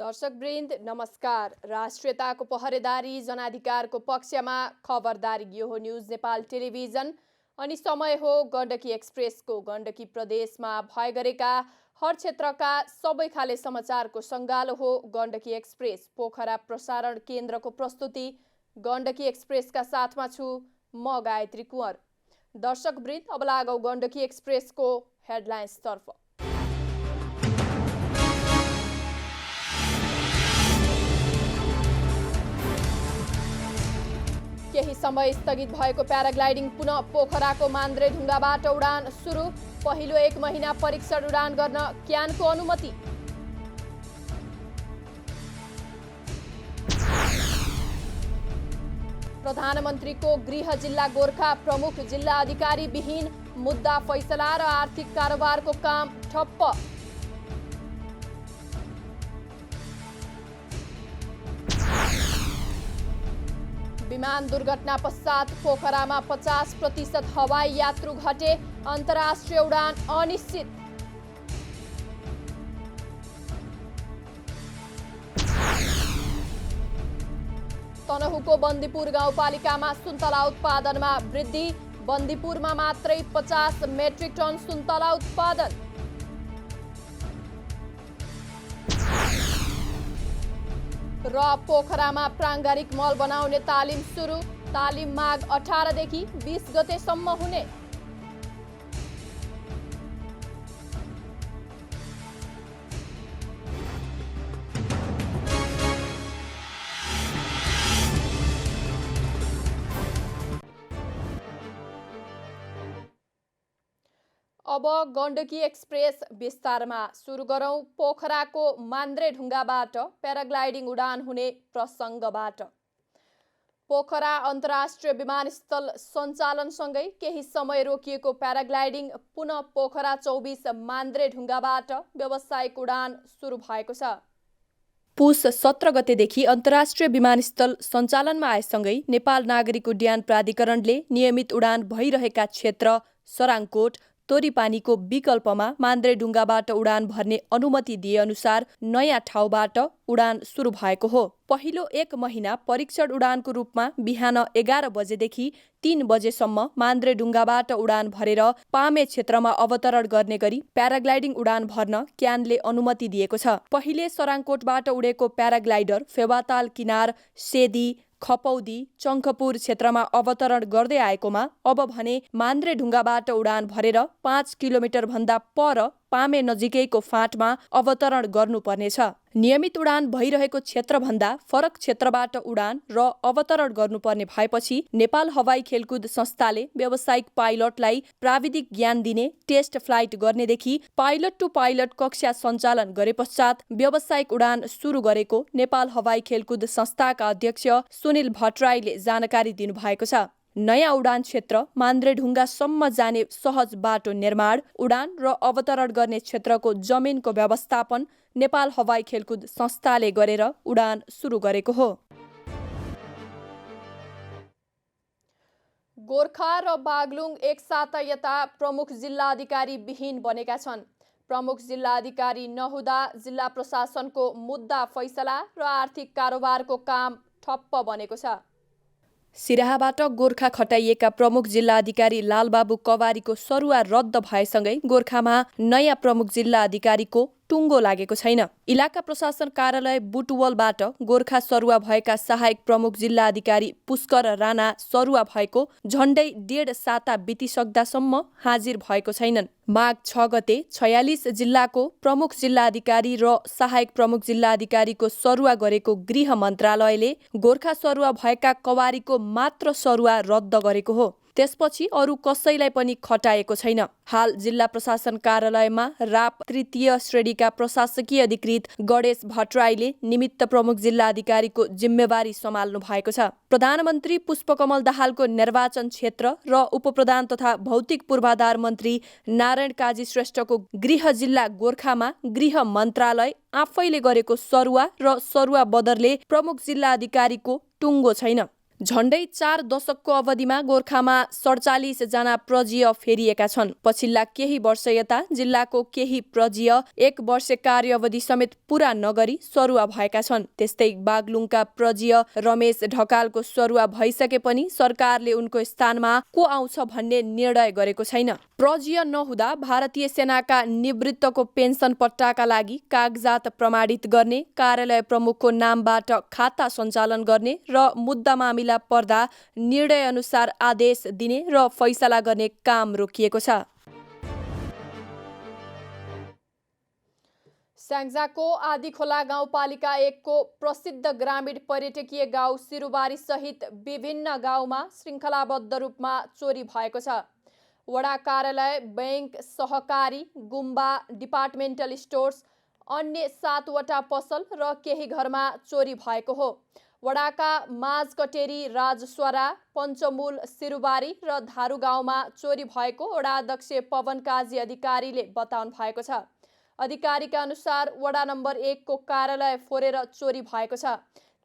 दर्शकवृन्द नमस्कार। राष्ट्रियताको पहरेदारी जनाधिकारको पक्षमा खबरदारी यो हो न्युज नेपाल टेलिभिजन अनि समय हो गण्डकी एक्सप्रेसको। गण्डकी प्रदेशमा भए गरेका हर क्षेत्रका सबै खाले समाचारको सङ्गालो हो गण्डकी एक्सप्रेस। पोखरा प्रसारण केन्द्रको प्रस्तुति गण्डकी एक्सप्रेसका साथमा छु म गायत्री कुँवर। दर्शकवृन्द अब लागौ गण्डकी एक्सप्रेसको हेडलाइन्सतर्फ। केही समय स्थगित भएको प्याराग्लाइडिङ पुनः पोखराको मान्द्रेढुङ्गाबाट उडान सुरु। पहिलो 1 महिना परीक्षण उडान गर्न क्यानको अनुमति। प्रधानमन्त्रीको गृह जिल्ला गोर्खा प्रमुख जिल्ला अधिकारी विहीन, मुद्दा फैसला र आर्थिक कारोबारको काम ठप्प। विमान दुर्घटना पश्चात पोखरामा 50% हवाई यात्रु घटे, अन्तर्राष्ट्रिय उडान अनिश्चित। तनहुँको बन्दीपुर गाउँपालिकामा सुन्तला उत्पादनमा वृद्धि, बन्दीपुरमा मात्रै 50 मेट्रिक टन सुन्तला उत्पादन। र पोखरामा प्राङ्गारिक मल बनाउने तालिम सुरु। तालिम माघ 18 देखि 20 गतेसम्म हुने। अब गण्डकी एक्सप्रेस विस्तारमा सुरु गरौं। पोखराको मान्द्रेढुङ्गाबाट प्याराग्लाइडिङ उडान हुने प्रसङ्गबाट। पोखरा अन्तर्राष्ट्रिय विमानस्थल सञ्चालनसँगै केही समय रोकिएको प्याराग्लाइडिङ पुनः पोखरा 24 मान्द्रेढुङ्गाबाट व्यावसायिक उडान सुरु भएको छ। पुस 17 गतेदेखि अन्तर्राष्ट्रिय विमानस्थल सञ्चालनमा आएसँगै नेपाल नागरिक उड्डयन प्राधिकरणले नियमित उडान भइरहेका क्षेत्र सराङकोट तोरीपानीको विकल्पमा मान्द्रेढुङ्गाबाट उडान भर्ने अनुमति दिए अनुसार नयाँ ठाउँबाट उडान सुरु भएको हो। पहिलो 1 महिना परीक्षण उडानको रूपमा बिहान 11 बजेदेखि 3 बजेसम्म मान्द्रेढुङ्गाबाट उडान भरेर पामे क्षेत्रमा अवतरण गर्ने गरी प्याराग्लाइडिङ उडान भर्न क्यानले अनुमति दिएको छ। पहिले सराङकोटबाट उडेको प्याराग्लाइडर फेवाताल किनार, सेदी, खपौदी, चङ्खपुर क्षेत्रमा अवतरण गर्दै आएकोमा अब भने मान्द्रेढुङ्गाबाट उडान भरेर 5 किलोमिटर भन्दा पर पामे नजिकैको फाँटमा अवतरण गर्नुपर्नेछ। नियमित उडान भइरहेको क्षेत्रभन्दा फरक क्षेत्रबाट उडान र अवतरण गर्नुपर्ने भएपछि नेपाल हवाई खेलकुद संस्थाले व्यावसायिक पाइलटलाई प्राविधिक ज्ञान दिने टेस्ट फ्लाइट गर्नेदेखि पाइलट टु पाइलट कक्षा सञ्चालन गरे पश्चात व्यावसायिक उडान सुरु गरेको नेपाल हवाई खेलकुद संस्थाका अध्यक्ष सुनिल भट्टराईले जानकारी दिनुभएको छ। नयाँ उडान क्षेत्र मान्द्रेढुङ्गासम्म जाने सहज बाटो निर्माण, उडान र अवतरण गर्ने क्षेत्रको जमिनको व्यवस्थापन नेपाल हवाई खेलकुद संस्थाले गरेर उडान सुरु गरेको हो। गोर्खा र बागलुङ एकसाथ यता प्रमुख जिल्ला अधिकारी विहीन बनेका छन्। प्रमुख जिल्ला अधिकारी नहुँदा जिल्ला प्रशासनको मुद्दा फैसला र आर्थिक कारोबारको काम ठप्प बनेको छ। सिराहाबाट गोर्खा खटाइएका प्रमुख जिल्ला अधिकारी लालबाबु कवारीको सरुवा रद्द भएसँगै गोर्खामा नयाँ प्रमुख जिल्ला अधिकारीको टुङ्गो लागेको छैन। इलाका प्रशासन कार्यालय बुटवलबाट गोर्खा सरुवा भएका सहायक प्रमुख जिल्ला अधिकारी पुष्कर राणा सरुवा भएको झण्डै 1.5 साता बितिसक्दासम्म हाजिर भएको छैनन्। माघ 6 गते 46 जिल्लाको प्रमुख जिल्ला अधिकारी र सहायक प्रमुख जिल्ला अधिकारीको सरुवा गरेको गृह मन्त्रालयले गोर्खा सरुवा भएका कवारीको मात्र सरुवा रद्द गरेको हो। त्यसपछि अरू कसैलाई पनि खटाएको छैन। हाल जिल्ला प्रशासन कार्यालयमा राप 3य श्रेणीका प्रशासकीय अधिकृत गणेश भट्टराईले निमित्त प्रमुख जिल्ला अधिकारीको जिम्मेवारी सम्हाल्नु भएको छ। प्रधानमन्त्री पुष्पकमल दाहालको निर्वाचन क्षेत्र र उपप्रधान तथा भौतिक पूर्वाधार मन्त्री नारायण काजी श्रेष्ठको गृह जिल्ला गोर्खामा गृह मन्त्रालय आफैले गरेको सरुवा र सरुवा बदरले प्रमुख जिल्ला अधिकारीको टुङ्गो छैन। झण्डै 4 दशकको अवधिमा गोर्खामा 47 जना प्रजीय फेरिएका छन्। पछिल्ला केही वर्ष यता जिल्लाको केही प्रजीय 1 वर्ष कार्य अवधि समेत पूरा नगरी सरुवा भएका छन्। त्यस्तै बागलुङका प्रजीय रमेश ढकालको सरुवा भइसके पनि सरकारले उनको स्थानमा को आउँछ भन्ने निर्णय गरेको छैन। प्रजीय नहुँदा भारतीय सेनाका निवृत्तको पेन्सन पट्टाका लागि कागजात प्रमाणित गर्ने, कार्यालय प्रमुखको नामबाट खाता सञ्चालन गर्ने र मुद्दा मामिला पर्दा निर्णय अनुसार आदेश दिने र फैसला गर्ने काम रोकिएको छ। स्याङ्जाको आदिखोला गाउँपालिका 1 को प्रसिद्ध ग्रामीण पर्यटकीय गाउँ सिरुबारी सहित विभिन्न गाउँमा श्रृङ्खलाबद्ध रूपमा चोरी भएको छ। वडा कार्यालय, बैंक, सहकारी, गुम्बा, डिपार्टमेन्टल स्टोर्स, अन्य 7 वटा पसल र केही घरमा चोरी भएको हो। वडाका माझकटेरी, राजस्वरा, पञ्चमूल, सिरुबारी र धारू गाउँमा चोरी भएको वडा अध्यक्ष पवन काजी अधिकारीले बताउनु भएको छ। अधिकारीका अनुसार वडा नम्बर 1 को कार्यालय फोरेर चोरी भएको छ।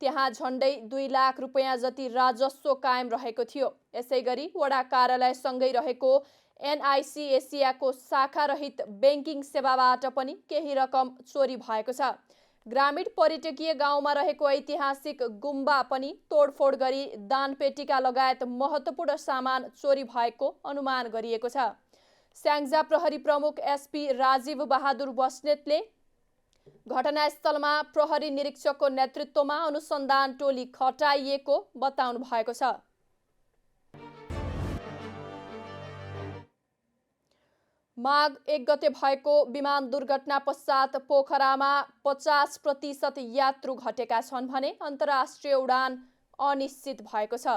त्यहाँ झण्डै 2 लाख रुपैयाँ जति राजस्व कायम रहेको थियो। यसैगरी वडा कार्यालयसँगै रहेको NIC एसियाको शाखा रहित ब्याङ्किङ सेवाबाट पनि केही रकम चोरी भएको छ। ग्रामीण पर्यटकीय गाउँमा रहेको ऐतिहासिक गुम्बा पनि तोडफोड गरी दानपेटिका लगायत महत्त्वपूर्ण सामान चोरी भएको अनुमान गरिएको छ। स्याङ्जा प्रहरी प्रमुख SP राजीव बहादुर बस्नेतले घटनास्थलमा प्रहरी निरीक्षकको नेतृत्वमा अनुसन्धान टोली खटाइएको बताउनु भएको छ। माघ 1 गते भएको विमान दुर्घटना पश्चात पोखरामा 50% यात्रु घटेका छन् भने अन्तर्राष्ट्रिय उडान अनिश्चित भएको छ।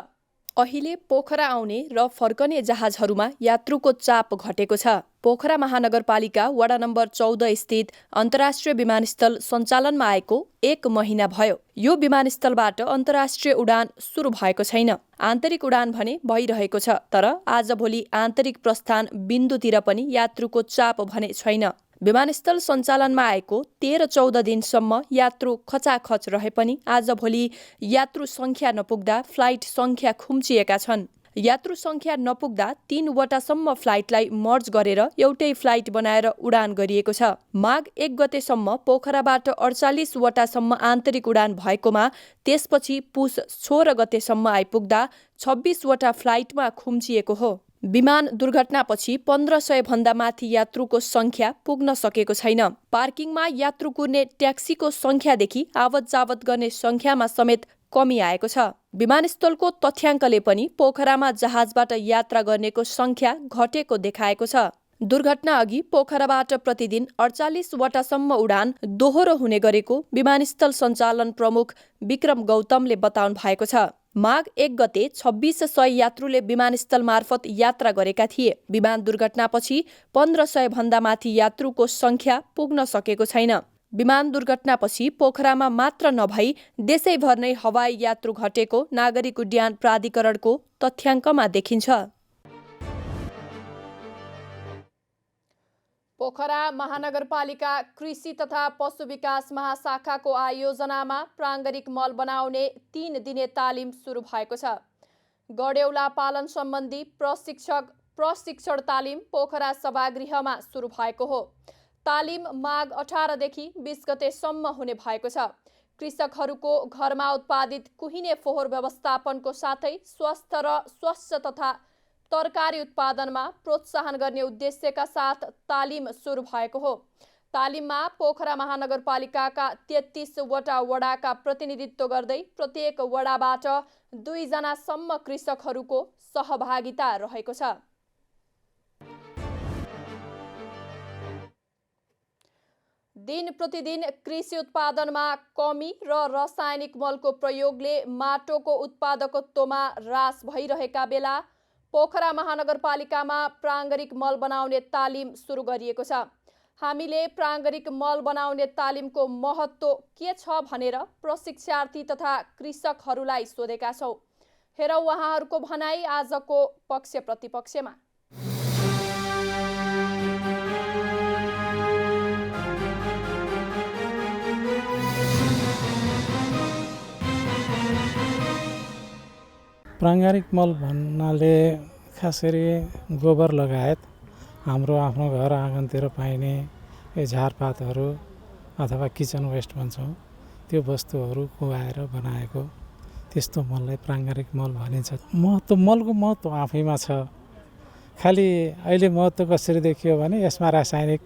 अहिले पोखरा आउने र फर्कने जहाजहरूमा यात्रुको चाप घटेको छ। पोखरा महानगरपालिका वडा नम्बर 14 स्थित अन्तर्राष्ट्रिय विमानस्थल सञ्चालनमा आएको 1 महिना भयो। यो विमानस्थलबाट अन्तर्राष्ट्रिय उडान सुरु भएको छैन। आन्तरिक उडान भने भइरहेको छ, तर आजभोलि आन्तरिक प्रस्थान बिन्दुतिर पनि यात्रुको चाप भने छैन। विमानस्थल सञ्चालनमा आएको 13-14 दिनसम्म यात्रु खचाखच रहे पनि आजभोलि यात्रु सङ्ख्या नपुग्दा फ्लाइट सङ्ख्या खुम्चिएका छन्। यात्रु सङ्ख्या नपुग्दा 3 वटासम्म फ्लाइटलाई मर्ज गरेर एउटै फ्लाइट बनाएर उडान गरिएको छ। माघ 1 गतेसम्म पोखराबाट 48 वटासम्म आन्तरिक उडान भएकोमा त्यसपछि पुस 16 गतेसम्म आइपुग्दा 26 वटा फ्लाइटमा खुम्चिएको हो। विमान दुर्घटनापछि 1500 भन्दा माथि यात्रुको सङ्ख्या पुग्न सकेको छैन। पार्किङमा यात्रु कुर्ने ट्याक्सीको सङ्ख्यादेखि आवत जावत गर्ने सङ्ख्यामा समेत कमी आएको छ। विमानस्थलको तथ्याङ्कले पनि पोखरामा जहाजबाट यात्रा गर्नेको सङ्ख्या घटेको देखाएको छ। दुर्घटना अघि पोखराबाट प्रतिदिन 48 वटासम्म उडान दोहोरो हुने गरेको विमानस्थल सञ्चालन प्रमुख विक्रम गौतमले बताउनु भएको छ। माघ 1 गते 2600 यात्रुले विमानस्थल मार्फत यात्रा गरेका थिए। विमान दुर्घटनापछि 1500 भन्दा माथि यात्रुको सङ्ख्या पुग्न सकेको छैन। विमान दुर्घटनापछि पोखरामा मात्र नभई देशैभर नै हवाई यात्रु घटेको नागरिक उड्डयन प्राधिकरणको तथ्याङ्कमा देखिन्छ। पोखरा महानगरपालिका कृषि तथा पशु विकास महाशाखाको आयोजनामा प्राङ्गणिक मल बनाउने 3 दिने तालिम सुरु भएको छ। गडेउला पालन सम्बन्धी प्रशिक्षण तालिम पोखरा सभागृहमा सुरु भएको हो। तालिम माघ 18 देखि 20 गतेसम्म हुने भएको छ। कृषकहरूको घरमा उत्पादित कुहिने फोहोर व्यवस्थापनको साथै स्वस्थ र स्वच्छ तथा तरकारी उत्पादनमा प्रोत्साहन गर्ने उद्देश्यका साथ तालिम सुरु भएको हो। तालिममा पोखरा महानगरपालिकाका 33 वटा वडाका प्रतिनिधित्व गर्दै प्रत्येक वडाबाट 2 जनासम्म कृषकहरूको सहभागिता रहेको छ। दिन प्रतिदिन कृषि उत्पादनमा कमी र रासायनिक मलको प्रयोगले माटोको उत्पादकत्वमा ह्रास भइरहेका बेला पोखरा महानगरपालिकामा प्राङ्गणिक मल बनाउने तालिम सुरु गरिएको छ। हामीले प्राङ्गणिक मल बनाउने तालिमको महत्त्व के छ भनेर प्रशिक्षार्थी तथा कृषकहरूलाई सोधेका छौँ। हेरौँ उहाँहरूको भनाइ आजको पक्ष प्रतिपक्षमा। प्राङ्गारिक मल भन्नाले खास गरी गोबर लगायत हाम्रो आफ्नो घर आँगनतिर पाइने झारपातहरू अथवा किचन वेस्ट भन्छौँ त्यो वस्तुहरू कुहाएर बनाएको त्यस्तो मललाई प्राङ्गारिक मल भनिन्छ। मलको महत्त्व आफैमा छ। खालि अहिले महत्त्व कसरी देखियो भने यसमा रासायनिक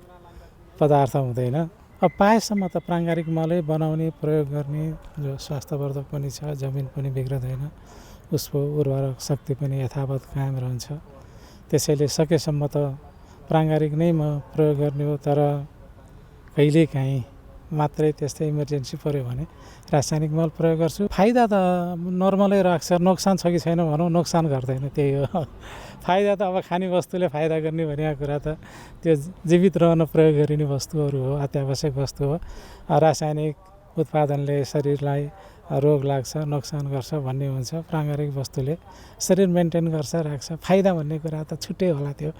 पदार्थ हुँदैन। अब पाएसम्म त प्राङ्गारिक मलै बनाउने प्रयोग गर्ने जो स्वास्थ्यवर्धक पनि छ, जमिन पनि बिग्रदैन, उसको उर्वरक शक्ति पनि यथावत कायम रहन्छ। त्यसैले सकेसम्म त प्राङ्गारिक नै म प्रयोग गर्ने हो। तर कहिलेकाहीँ मात्रै त्यस्तै इमर्जेन्सी पऱ्यो भने रासायनिक मल प्रयोग गर्छु। फाइदा त नर्मलै राख्छ, नोक्सान छ कि छैन भनौँ, नोक्सान गर्दैन, त्यही हो। फाइदा त अब खाने वस्तुले फाइदा गर्ने भनेको कुरा त त्यो जीवित रहन प्रयोग गरिने वस्तुहरू हो, अत्यावश्यक वस्तु हो। रासायनिक उत्पादनले शरीरलाई रोग लाग्छ, नोक्सान गर्छ भन्ने हुन्छ। प्राङ्गारिक वस्तुले शरीर मेन्टेन गर्छ, राख्छ। फाइदा भन्ने कुरा त छुट्टै होला त्यो।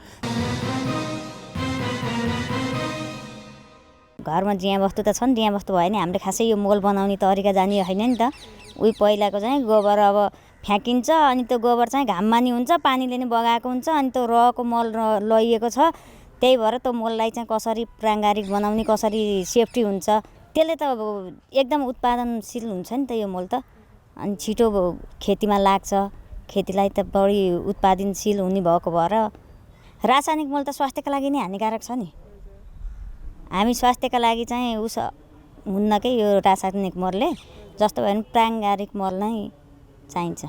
घरमा जिया वस्तु त छन्, जिया वस्तु भयो नि हामीले खासै यो मल बनाउने तरिका जानियो होइन नि त। उही पहिलाको चाहिँ गोबर अब फ्याँकिन्छ, अनि त्यो गोबर चाहिँ घाममा नि हुन्छ, पानीले नि बगाएको हुन्छ, अनि त्यो रहेको मल लैएको छ। त्यही भएर त्यो मललाई चाहिँ कसरी प्राङ्गारिक बनाउने, कसरी सेफ्टी हुन्छ, त्यसले त एकदम उत्पादनशील हुन्छ नि त यो मल त। अनि छिटो खेतीमा लाग्छ, खेतीलाई त बढी उत्पादनशील हुने भएको भएर रासायनिक मल त स्वास्थ्यका लागि नै हानिकारक छ नि। हामी स्वास्थ्यका लागि चाहिँ उस हुन्न कि यो रासायनिक मलले, जस्तो भयो भने प्राङ्गारिक मल नै चाहिन्छ।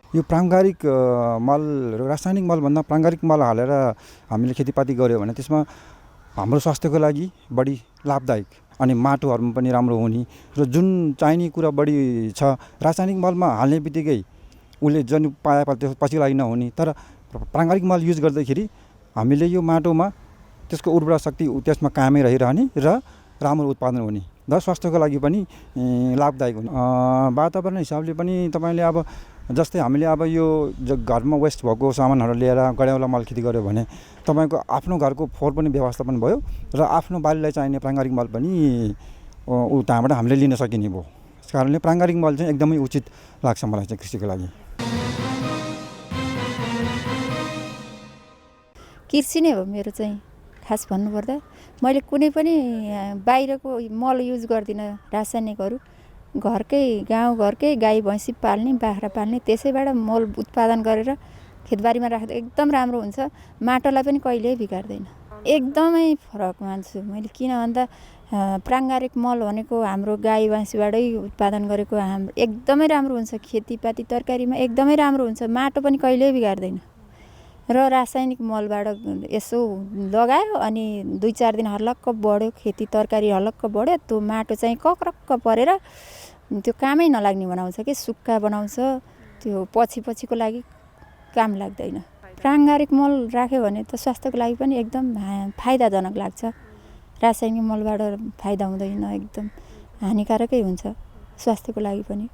यो प्राङ्गारिक मल रासायनिक मलभन्दा प्राङ्गारिक मल हालेर हामीले खेतीपाती गऱ्यो भने त्यसमा हाम्रो स्वास्थ्यको लागि बढी लाभदायक अनि माटोहरूमा पनि राम्रो हुने र जुन चाहिने कुरा बढी छ। रासायनिक मलमा हाल्ने बित्तिकै उसले जुन पाए पछि लागि नहुने, तर प्राङ्गारिक मल युज गर्दाखेरि हामीले यो माटोमा त्यसको उर्वरा शक्ति त्यसमा कायमै रहिरहने र राम्रो उत्पादन हुने र स्वास्थ्यको लागि पनि लाभदायक हुने। वातावरण हिसाबले पनि तपाईँले अब जस्तै हामीले अब यो घरमा वेस्ट भएको सामानहरू लिएर गड्याउला मल खेती गऱ्यो भने तपाईँको आफ्नो घरको फोहोर पनि व्यवस्थापन भयो र आफ्नो बालीलाई चाहिने प्राङ्गारिक मल पनि त्यहाँबाट हामीले लिन सकिने भयो। त्यस कारणले प्राङ्गारिक मल चाहिँ एकदमै उचित लाग्छ मलाई चाहिँ कृषिको लागि। कृषि नै हो मेरो चाहिँ खास भन्नुपर्दा। मैले कुनै पनि बाहिरको मल युज गर्दिनँ, रासायनिकहरू। घरकै गाउँघरकै गाई भैँसी पाल्ने, बाख्रा पाल्ने, त्यसैबाट मल उत्पादन गरेर खेतबारीमा राख्दा एकदम राम्रो हुन्छ। माटोलाई पनि कहिल्यै बिगार्दैन। एकदमै फरक मान्छु मैले, किन भन्दा प्राङ्गारिक मल भनेको हाम्रो गाई भैँसीबाटै उत्पादन गरेको एकदमै राम्रो हुन्छ। खेतीपाती तरकारीमा एकदमै राम्रो हुन्छ, माटो पनि कहिल्यै बिगार्दैन। र रासायनिक मलबाट यसो लगायो अनि 2-4 दिन हर्लक्क बढ्यो, खेती तरकारी हर्लक्क बढ्यो, त्यो माटो चाहिँ कक्रक्क परेर त्यो कामै नलाग्ने बनाउँछ कि सुक्खा बनाउँछ। त्यो पछिको लागि काम लाग्दैन। प्राङ्गारिक मल राख्यो भने त स्वास्थ्यको लागि पनि एकदम फाइदाजनक लाग्छ। रासायनिक मलबाट फाइदा हुँदैन, एकदम हानिकारकै हुन्छ स्वास्थ्यको लागि पनि।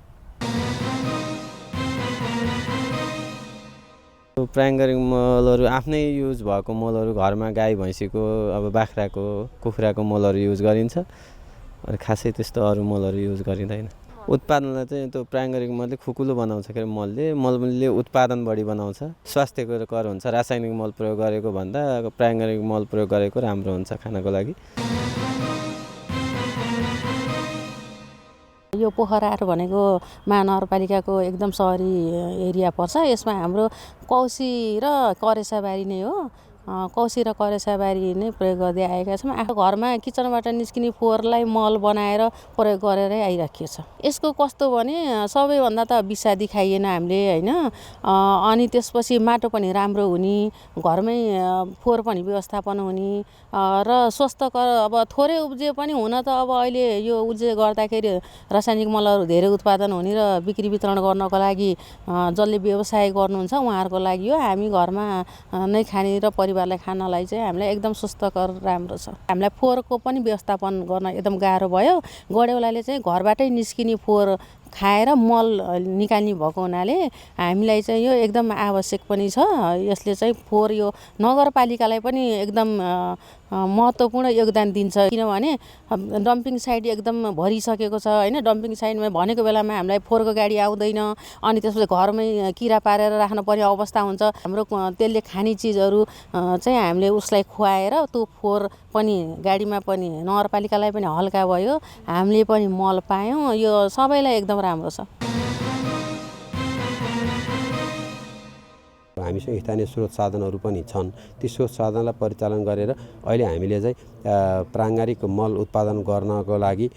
प्राङ्गारिक मलहरू आफ्नै युज भएको मलहरू घरमा गाई भैँसीको अब बाख्राको कुखुराको मलहरू युज गरिन्छ। खासै त्यस्तो अरू मलहरू युज गरिँदैन। उत्पादनलाई चाहिँ त्यो प्राङ्गारिक मलले खुकुलो बनाउँछ के मलले उत्पादन बढी बनाउँछ, स्वास्थ्यको कर हुन्छ। रासायनिक मल प्रयोग गरेको भन्दा प्राङ्गारिक मल प्रयोग गरेको राम्रो हुन्छ खानको लागि। यो पोखराहरू भनेको महानगरपालिकाको एकदम सहरी एरिया पर्छ। यसमा हाम्रो कौसी र करेसाबारी नै हो। कौसी र करेसाबारी नै प्रयोग गर्दै आएका छौँ। आफ्नो घरमा किचनबाट निस्किने फोहोरलाई मल बनाएर प्रयोग गरेरै आइराखिएको छ। यसको कस्तो भने सबैभन्दा त विषादी खाइएन हामीले होइन। अनि त्यसपछि माटो पनि राम्रो हुने, घरमै फोहोर पनि व्यवस्थापन हुने र स्वस्थकर। अब थोरै उब्जे पनि हुन त अब अहिले यो उब्जे गर्दाखेरि रासायनिक मलहरू धेरै उत्पादन हुने र बिक्री वितरण गर्नको लागि जसले व्यवसाय गर्नुहुन्छ उहाँहरूको लागि हो। हामी घरमा नै खाने र परिवारलाई खानलाई चाहिँ हामीलाई एकदम स्वस्थकर राम्रो छ। हामीलाई फोहोरको पनि व्यवस्थापन गर्न एकदम गाह्रो भयो। गड्यौलाले चाहिँ घरबाटै निस्किने फोहोर खाएर मल निकाल्ने भएको हुनाले हामीलाई चाहिँ यो एकदम आवश्यक पनि छ। यसले चाहिँ फोहोर यो नगरपालिकालाई पनि एकदम महत्त्वपूर्ण योगदान दिन्छ, किनभने डम्पिङ साइट एकदम भरिसकेको छ होइन। डम्पिङ साइटमा भनेको बेलामा हामीलाई फोहोरको गाडी आउँदैन, अनि त्यसपछि घरमै किरा पारेर राख्न पर्ने अवस्था हुन्छ। हाम्रो त्यसले खाने चिजहरू चाहिँ हामीले उसलाई खुवाएर त्यो फोहोर पनि गाडीमा पनि नगरपालिकालाई पनि हल्का भयो, हामीले पनि मल पायौँ। यो सबैलाई एकदम राम्रो छ। हामीसँग स्थानीय स्रोत साधनहरू पनि छन्। ती स्रोत साधनलाई परिचालन गरेर अहिले हामीले चाहिँ प्राङ्गारिक मल उत्पादन गर्नको लागि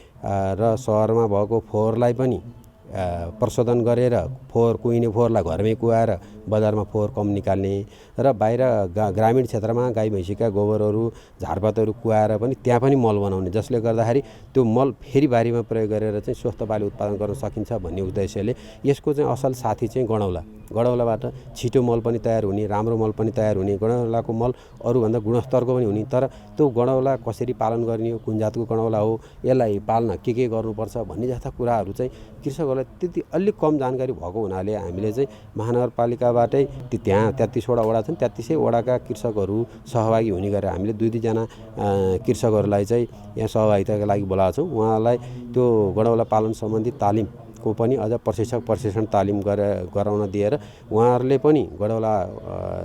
र सहरमा भएको फोहोरलाई पनि प्रशोधन गरेर कुहिने फोहोरलाई घरमै कुहाएर बजारमा फोहोर कम निकाल्ने र बाहिर ग्रामीण क्षेत्रमा गाई भैँसीका गोबरहरू झारपातहरू कुहाएर पनि त्यहाँ पनि मल बनाउने, जसले गर्दाखेरि त्यो मल फेरि बारीमा प्रयोग गरेर चाहिँ स्वस्थ पाली उत्पादन गर्न सकिन्छ भन्ने उद्देश्यले यसको चाहिँ असल साथी चाहिँ गडौलाबाट छिटो मल पनि तयार हुने, राम्रो मल पनि तयार हुने, गडौलाको मल अरूभन्दा गुणस्तरको पनि हुने। तर त्यो गडौला कसरी पालन गर्ने हो, कुन जातको गडौला हो, यसलाई पाल्न के गर्नुपर्छ भन्ने जस्ता कुराहरू चाहिँ कृषकहरूलाई त्यति अलिक कम जानकारी भएको हुनाले हामीले चाहिँ महानगरपालिकाबाटै त्यहाँ 33वटा वडा छन्, 33 वडाका कृषकहरू सहभागी हुने गरेर हामीले 2-2जना कृषकहरूलाई चाहिँ यहाँ सहभागिताका लागि बोलाएको छौँ। उहाँलाई त्यो गडौला पालन सम्बन्धी तालिमको पनि अझ प्रशिक्षण तालिम गराउन दिएर उहाँहरूले पनि गडौला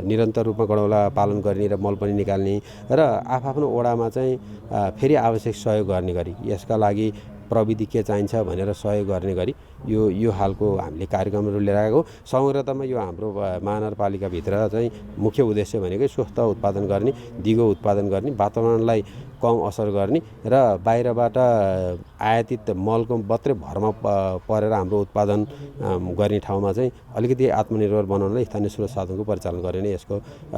निरन्तर रूपमा गडौला पालन गर्ने र मल पनि निकाल्ने र आफ्नो वडामा चाहिँ फेरि आवश्यक सहयोग गर्ने गरी यसका लागि प्रविधि के चाहिन्छ भनेर सहयोग गर्ने गरी यो हालको हामीले कार्यक्रमहरू लिएर आएको। समग्रतामा यो हाम्रो महानगरपालिकाभित्र चाहिँ मुख्य उद्देश्य भनेकै स्वस्थ उत्पादन गर्ने, दिगो उत्पादन गर्ने, वातावरणलाई कम असर गर्ने र बाहिरबाट आयातित मलको मात्रै भरमा परेर हाम्रो उत्पादन गर्ने ठाउँमा चाहिँ अलिकति आत्मनिर्भर बनाउनलाई स्थानीय स्रोत साधनको परिचालन गर्ने नै यसको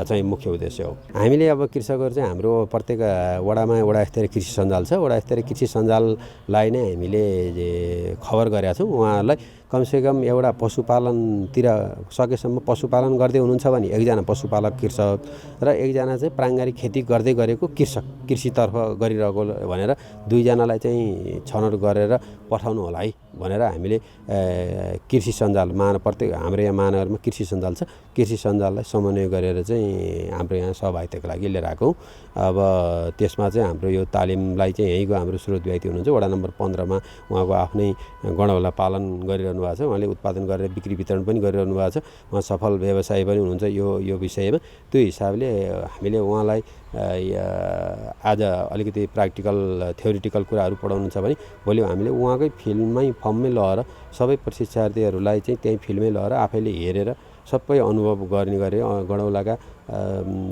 चाहिँ मुख्य उद्देश्य हो। हामीले अब कृषकहरू चाहिँ हाम्रो प्रत्येक वडामा वडा स्तरीय कृषि सञ्जाल छ। वडा स्तरीय कृषि सञ्जाललाई नै हामीले खबर गरेका छौँ। उहाँहरूलाई कमसेकम एउटा पशुपालनतिर सकेसम्म पशुपालन गर्दै हुनुहुन्छ भने एकजना पशुपालक कृषक र एकजना चाहिँ प्राङ्गारिक खेती गर्दै गरेको कृषितर्फ गरिरहेको भनेर 2जनालाई चाहिँ छनौट गरेर पठाउनु होला है भनेर हामीले कृषि सञ्जाल प्रत्येक हाम्रो यहाँ महानगरमा कृषि सञ्जाल छ। कृषि सञ्जाललाई समन्वय गरेर चाहिँ हाम्रो यहाँ सहभागिताको लागि लिएर आएको। अब त्यसमा चाहिँ हाम्रो यो तालिमलाई चाहिँ यहीँको हाम्रो स्रोत व्यक्ति हुनुहुन्छ, वडा नम्बर 15मा उहाँको आफ्नै गडौला पालन गरिरहनु भएको छ। उहाँले उत्पादन गरेर बिक्री वितरण पनि गरिरहनु भएको छ। उहाँ सफल व्यवसायी पनि हुनुहुन्छ यो विषयमा। त्यो हिसाबले हामीले उहाँलाई आज अलिकति प्र्याक्टिकल थ्योरिटिकल कुराहरू पढाउनुहुन्छ भने भोलि हामीले उहाँकै फर्ममै लगेर सबै प्रशिक्षार्थीहरूलाई चाहिँ त्यही फिल्डमै लगेर आफैले हेरेर सबै अनुभव गर्ने गरे गडौलाका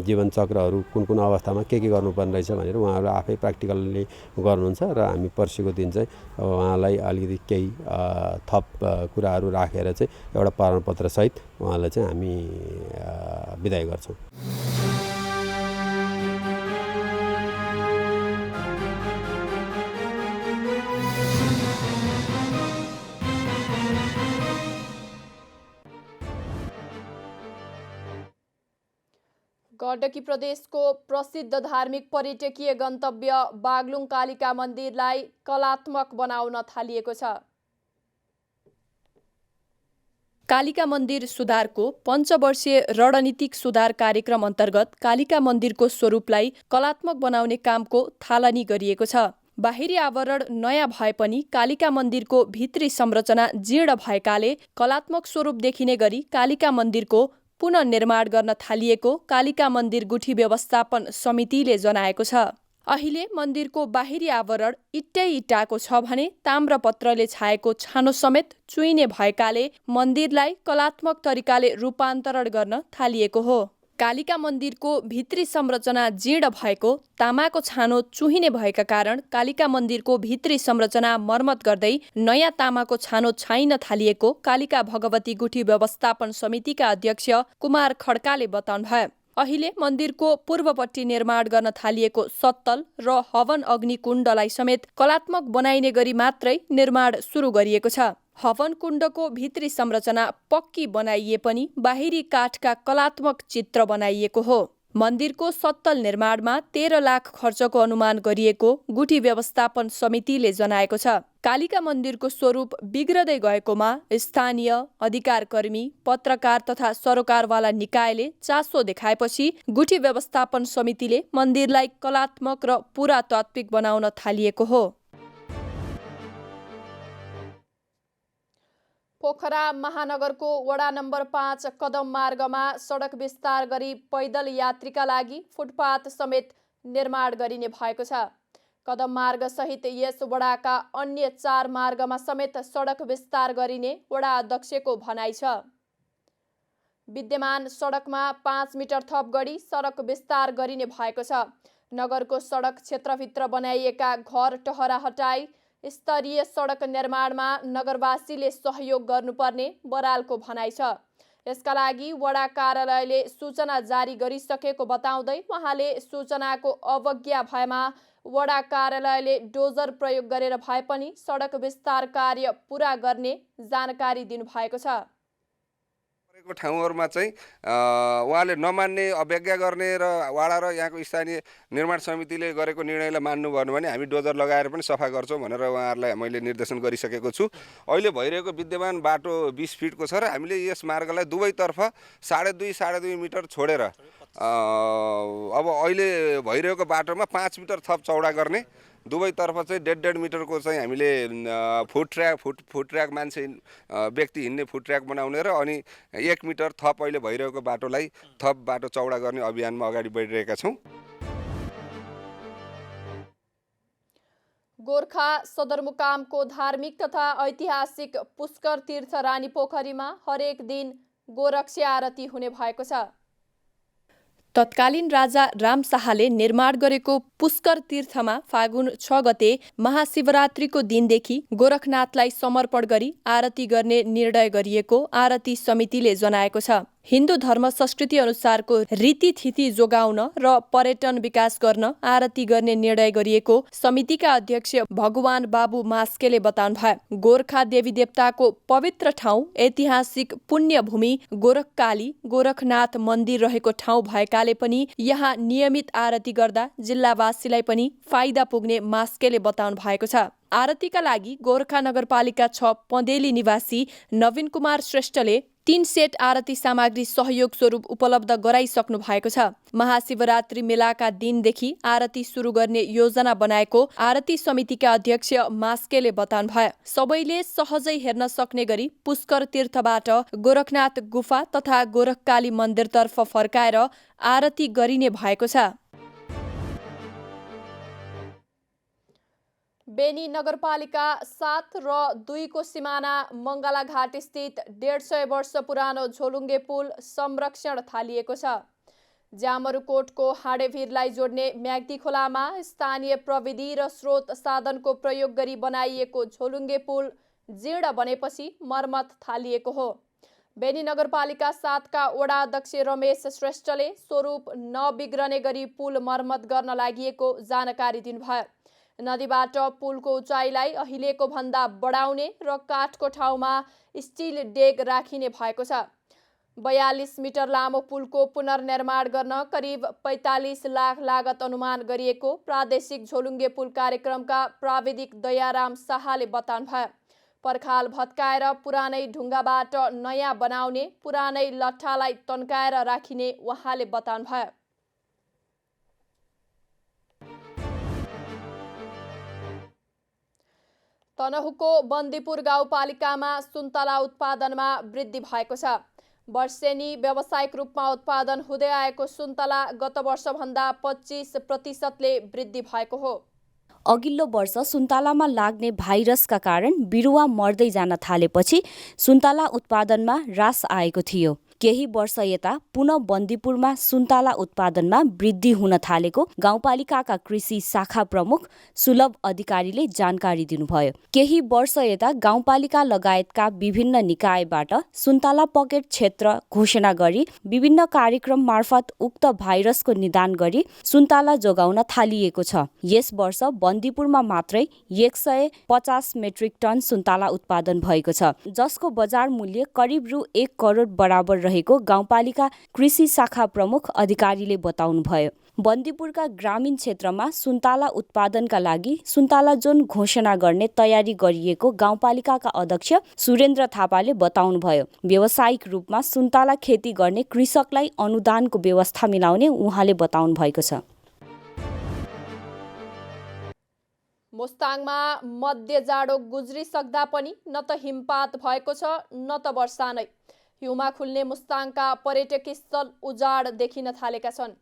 जीवनचक्रहरू कुन अवस्थामा के गर्नुपर्ने रहेछ भनेर उहाँहरू आफै प्र्याक्टिकलले गर्नुहुन्छ र हामी पर्सिको दिन चाहिँ उहाँलाई अलिकति केही थप कुराहरू राखेर चाहिँ एउटा प्रमाणपत्रसहित उहाँलाई चाहिँ हामी बिदाई गर्छौँ। गण्डकी प्रदेशको प्रसिद्ध धार्मिक पर्यटकीय गन्तव्य बागलुङ कालिका मन्दिरलाई कलात्मक बनाउन थालिएको छ। कालिका मन्दिर सुधारको पञ्चवर्षीय रणनीतिक सुधार कार्यक्रम अन्तर्गत कालिका मन्दिरको स्वरूपलाई कलात्मक बनाउने कामको थालनी गरिएको छ। बाहिरी आवरण नयाँ भए पनि कालिका मन्दिरको भित्री संरचना जीर्ण भएकाले कलात्मक स्वरूप देखिने गरी कालिका मन्दिरको पुनर्निर्माण गर्न थालिएको कालिका मन्दिर गुठी व्यवस्थापन समितिले जनाएको छ। अहिले मन्दिरको बाहिरी आवरण इट्टाको छ भने ताम्रपत्रले छाएको छानो समेत चुइने भएकाले मन्दिरलाई कलात्मक तरिकाले रूपान्तरण गर्न थालिएको हो। कालिका मन्दिरको भित्री संरचना जीर्ण भएको, तामाको छानो चुहिने भएका कारण कालिका मन्दिरको भित्री संरचना मर्मत गर्दै नयाँ तामाको छानो छाइन थालिएको कालिका भगवती गुठी व्यवस्थापन समितिका अध्यक्ष कुमार खड्काले बताउनुभयो। अहिले मन्दिरको पूर्वपट्टि निर्माण गर्न थालिएको सत्तल र हवन अग्नि कुण्डलाई समेत कलात्मक बनाइने गरी मात्रै निर्माण सुरु गरिएको छ। हवन कुण्डको भित्री संरचना पक्की बनाइए पनि बाहिरी काठका कलात्मक चित्र बनाइएको हो। मन्दिरको सत्तल निर्माणमा 13 लाख खर्चको अनुमान गरिएको गुठी व्यवस्थापन समितिले जनाएको छ। कालिका मन्दिरको स्वरूप बिग्रदै गएकोमा स्थानीय अधिकारकर्मी, पत्रकार तथा सरोकारवाला निकायले चासो देखाएपछि गुठी व्यवस्थापन समितिले मन्दिरलाई कलात्मक र पुरातात्विक बनाउन थालिएको हो। पोखरा महानगरको वडा नम्बर 5 कदम मार्गमा सडक विस्तार गरी पैदल यात्रीका लागि फुटपाथ समेत निर्माण गरिने भएको छ। कदम मार्ग सहित यस वडाका अन्य 4 मार्गमा समेत सडक विस्तार गरिने वडा अध्यक्षको भनाइ छ। विद्यमान सडकमा 5 मिटर थप गरी सडक विस्तार गरिने भएको छ। नगरको सडक क्षेत्रभित्र बनाइएका घर टहरा हटाई स्तरीय सडक निर्माणमा नगरवासीले सहयोग गर्नुपर्ने बरालको भनाइ छ। यसका लागि वडा कार्यालयले सूचना जारी गरिसकेको बताउँदै उहाँले सूचनाको अवज्ञा भएमा वडा कार्यालयले डोजर प्रयोग गरेर भए पनि सडक विस्तार कार्य पुरा गर्ने जानकारी दिनुभएको छ। ठाउँहरुमा चाहिँ उहाँले नमान्ने, अवज्ञा गर्ने र वाडा र यहाँको स्थानीय निर्माण समितिले गरेको निर्णयलाई मान्नु भएन भने हामी डोजर लगाएर पनि सफा गर्छौँ भनेर उहाँहरूलाई मैले निर्देशन गरिसकेको छु। अहिले भइरहेको विद्यमान बाटो 20 फिटको छ र हामीले यस मार्गलाई दुवैतर्फ 2.5 मिटर छोडेर अब अहिले भइरहेको बाटोमा 5 मिटर थप चौडा गर्ने, दुवैतर्फ चाहिँ 1.5 मिटरको चाहिँ हामीले फुट ट्र्याक मान्छे व्यक्ति हिँड्ने फुट ट्र्याक बनाउने र अनि 1 मिटर थप अहिले भइरहेको बाटोलाई थप बाटो चौडा गर्ने अभियानमा अगाडि बढिरहेका छौँ। गोर्खा सदरमुकामको धार्मिक तथा ऐतिहासिक पुष्कर तीर्थ रानी पोखरीमा हरेक दिन गोरक्षी आरती हुने भएको छ। तत्कालीन राजा राम शाहले निर्माण गरेको पुष्कर तीर्थमा फागुन 6 गते महाशिवरात्रिको दिनदेखि गोरखनाथलाई समर्पण गरी आरती गर्ने निर्णय गरिएको आरती समितिले जनाएको छ। हिन्दू धर्म संस्कृति अनुसारको रीतिथिति जोगाउन र पर्यटन विकास गर्न आरती गर्ने निर्णय गरिएको समितिका अध्यक्ष भगवान बाबु मास्केले बताउनुभयो। गोर्खा देवी देवताको पवित्र ठाउँ, ऐतिहासिक पुण्यभूमि गोरखकाली गोरखनाथ मन्दिर रहेको ठाउँ भएकाले पनि यहाँ नियमित आरती गर्दा जिल्लावासीलाई पनि फाइदा पुग्ने मास्केले बताउनु भएको छ। आरतीका लागि गोर्खा नगरपालिका 6 पँधेली निवासी नवीन कुमार श्रेष्ठले 3 सेट आरती सामग्री सहयोग स्वरूप उपलब्ध गराइसक्नु भएको छ। महाशिवरात्रि मेलाका दिनदेखि आरती सुरु गर्ने योजना बनाएको आरती समितिका अध्यक्ष मास्केले बताउनुभयो। सबैले सहजै हेर्न सक्ने गरी पुष्कर तीर्थबाट गोरखनाथ गुफा तथा गोरखकाली मन्दिरतर्फ फर्काएर आरती गरिने भएको छ। बेनी नगरपालिका 7 र 2 को सिमाना मङ्गलाघाट स्थित 150 वर्ष पुरानो झोलुङ्गे पुल संरक्षण थालिएको छ। जामरुकोटको हाडेभिरलाई जोड्ने म्याग्दी खोलामा स्थानीय प्रविधि र स्रोत साधनको प्रयोग गरी बनाइएको झोलुङ्गे पुल जीर्ण बनेपछि मर्मत थालिएको हो। बेनी नगरपालिका 7 का वडा अध्यक्ष रमेश श्रेष्ठले स्वरूप नबिग्रने गरी पुल मर्मत गर्न लागिएको जानकारी दिनुभयो। नदीबाट पुलको उचाइलाई अहिलेको भन्दा बढाउने र काठको ठाउँमा स्टिल डेग राखिने भएको छ। 42 मिटर लामो पुलको पुनर्निर्माण गर्न करिब 45 लाख लागत अनुमान गरिएको प्रादेशिक झोलुङ्गे पुल कार्यक्रमका प्राविधिक दयाराम शाहले बताउनुभयो। पर्खाल भत्काएर पुरानै ढुङ्गाबाट नयाँ बनाउने, पुरानै लट्ठालाई तन्काएर राखिने उहाँले बताउनुभयो। तनहुको बन्दीपुर गाउँपालिकामा सुन्तला उत्पादनमा वृद्धि भएको छ। वर्षेनी व्यावसायिक रूपमा उत्पादन हुँदै आएको सुन्तला गत वर्षभन्दा 25% वृद्धि भएको हो। अघिल्लो वर्ष सुन्तलामा लाग्ने भाइरसका कारण बिरुवा मर्दै जान थालेपछि सुन्तला उत्पादनमा ह्रास आएको थियो। केही वर्ष यता पुनः बन्दीपुरमा सुन्तला उत्पादनमा वृद्धि हुन थालेको गाउँपालिकाका कृषि शाखा प्रमुख सुलभ अधिकारीले जानकारी दिनुभयो। केही वर्ष यता गाउँपालिका लगायतका विभिन्न निकायबाट सुन्तला पकेट क्षेत्र घोषणा गरी विभिन्न कार्यक्रम मार्फत उक्त भाइरसको निदान गरी सुन्तला जोगाउन थालिएको छ। यस वर्ष बन्दीपुरमा मात्रै 150 मेट्रिक टन सुन्तला उत्पादन भएको छ, जसको बजार मूल्य करिब रु 1 करोड बराबर रहेको गाउँपालिका कृषि शाखा प्रमुख अधिकारीले बताउनुभयो। बन्दीपुरका ग्रामीण क्षेत्रमा सुन्तला उत्पादनका लागि सुन्तला जोन घोषणा गर्ने तयारी गरिएको गाउँपालिकाका अध्यक्ष सुरेन्द्र थापाले बताउनुभयो। व्यावसायिक रूपमा सुन्तला खेती गर्ने कृषकलाई अनुदानको व्यवस्था मिलाउने उहाँले बताउनु भएको छ। मुस्ताङमा मध्य जाडो गुज्रिसक्दा पनि न त हिमपात भएको छ न त वर्षा नै। हिउँमा खुल्ने मुस्ताङका पर्यटकीय स्थल उजाड देखिन थालेका छन्।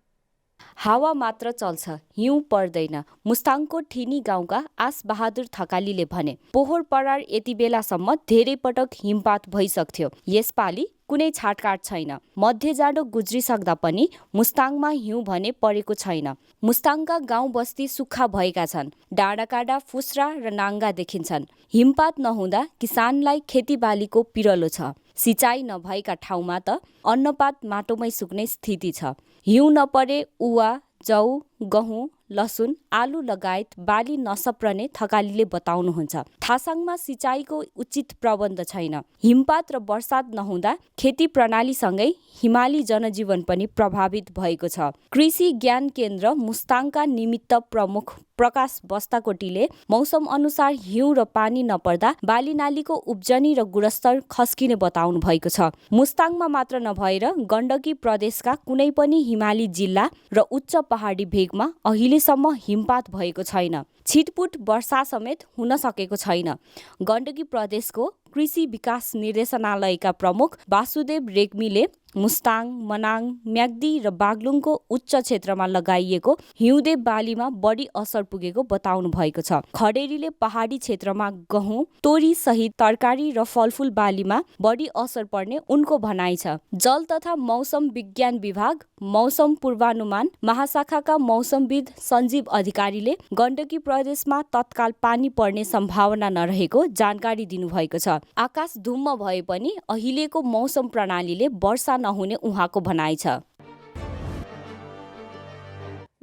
हावा मात्र चल्छ, हिउँ पर्दैन। मुस्ताङको ठिनी गाउँका आस बहादुर थकालीले भने पोहोर परार यति बेलासम्म धेरै पटक हिमपात भइसक्थ्यो। यसपालि कुनै छाटकाट छैन। मध्य जाडो गुज्रिसक्दा पनि मुस्ताङमा हिउँ भने परेको छैन। मुस्ताङका गाउँ बस्ती सुक्खा भएका छन्। डाँडाकाँडा फुस्रा र नाङ्गा देखिन्छन्। हिमपात नहुँदा किसानलाई खेतीबालीको पिरलो छ। सिँचाइ नभएका ठाउँमा त अन्नपात माटोमै सुक्ने स्थिति छ। हिउँ नपरे उवा, जौ, गहुँ, लसुन, आलु लगायत बाली नसप्रने थकालीले बताउनुहुन्छ। थासाङमा सिँचाइको उचित प्रबन्ध छैन। हिमपात र वर्षात नहुँदा खेती प्रणालीसँगै हिमाली जनजीवन पनि प्रभावित भएको छ। कृषि ज्ञान केन्द्र मुस्ताङका निमित्त प्रमुख प्रकाश बस्ताकोटीले मौसम अनुसार हिउँ र पानी नपर्दा बाली नालीको उब्जनी र गुणस्तर खस्किने बताउनु भएको छ। मुस्ताङमा मात्र नभएर गण्डकी प्रदेशका कुनै पनि हिमाली जिल्ला र उच्च पहाडी भेगमा अहिलेसम्म हिमपात भएको छैन। छिटपुट वर्षा समेत हुन सकेको छैन। गण्डकी प्रदेशको कृषि विकास निर्देशनालयका प्रमुख वासुदेव रेग्मीले मुस्ताङ, मनाङ, म्याग्दी र बागलुङको उच्च क्षेत्रमा लगाइएको हिउँदे बालीमा बढी असर पुगेको बताउनु भएको छ। खडेरीले पहाडी क्षेत्रमा गहुँ, तोरी सहित तरकारी र फलफुल बालीमा बढी असर पर्ने उनको भनाइ छ। जल तथा मौसम विज्ञान विभाग मौसम पूर्वानुमान महाशाखाका मौसमविद सञ्जीव अधिकारीले गण्डकी प्रदेशमा तत्काल पानी पर्ने सम्भावना नरहेको जानकारी दिनुभएको छ। आकाश धुम्म भए पनि अहिलेको मौसम प्रणालीले वर्षा नहुने उहाँको भनाइ छ।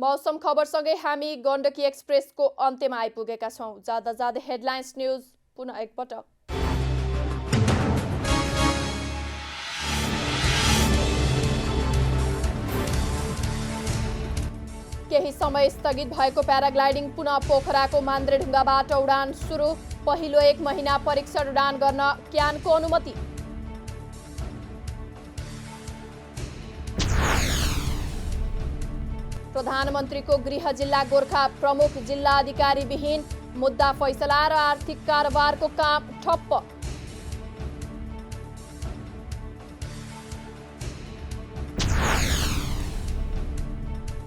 मौसम खबरसँगै हामी गण्डकी एक्सप्रेसको अन्त्यमा आइपुगेका छौँ। जाँदा जाँदै हेडलाइन्स न्युज पुनः एकपटक। केही समय स्थगित भएको प्याराग्लाइडिङ पुनः पोखराको मान्द्रेढुङ्गाबाट उडान सुरु। पहिलो 1 महिना परीक्षण उडान गर्न क्यानको अनुमति। प्रधानमन्त्रीको गृह जिल्ला गोर्खा प्रमुख जिल्ला अधिकारी विहीन। मुद्दा फैसला र आर्थिक कारोबारको काम ठप्प।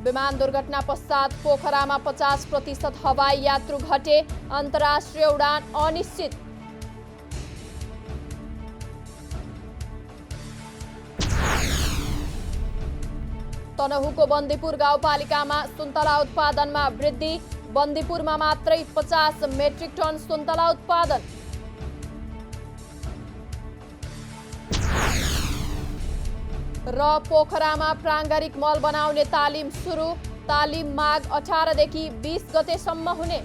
विमान दुर्घटना पश्चात पोखरामा 50% हवाई यात्रु घटे। अन्तर्राष्ट्रिय उडान अनिश्चित। तनहुको बन्दीपुर गाउँपालिकामा सुन्तला उत्पादनमा वृद्धि। बन्दीपुरमा मात्रै 50 मेट्रिक टन सुन्तला उत्पादन। र पोखरामा प्राङ्गारिक मल बनाउने तालिम सुरु। तालिम माघ 18 देखि 20 गतेसम्म हुने।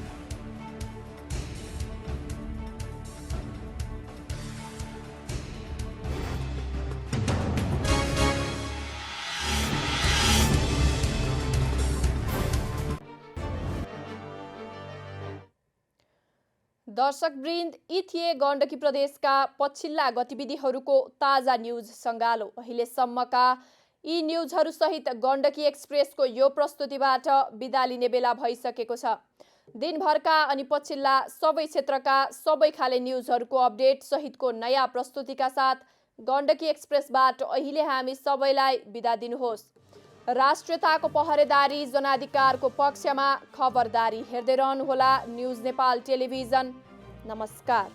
दर्शकवृन्द, यी थिए गण्डकी प्रदेशका पछिल्ला गतिविधिहरूको ताजा न्युज सङ्गालो। अहिलेसम्मका यी न्युजहरूसहित गण्डकी एक्सप्रेसको यो प्रस्तुतिबाट बिदा लिने बेला भइसकेको छ। दिनभरका अनि पछिल्ला सबै क्षेत्रका सबै खाले न्युजहरूको अपडेट सहितको नयाँ प्रस्तुतिका साथ गण्डकी एक्सप्रेसबाट अहिले हामी सबैलाई बिदा दिनुहोस्। राष्ट्रियताको पहरेदारी जनाधिकारको पक्षमा खबरदारी हेर्दै रहनुहोला न्युज नेपाल टेलिभिजन। नमस्कार।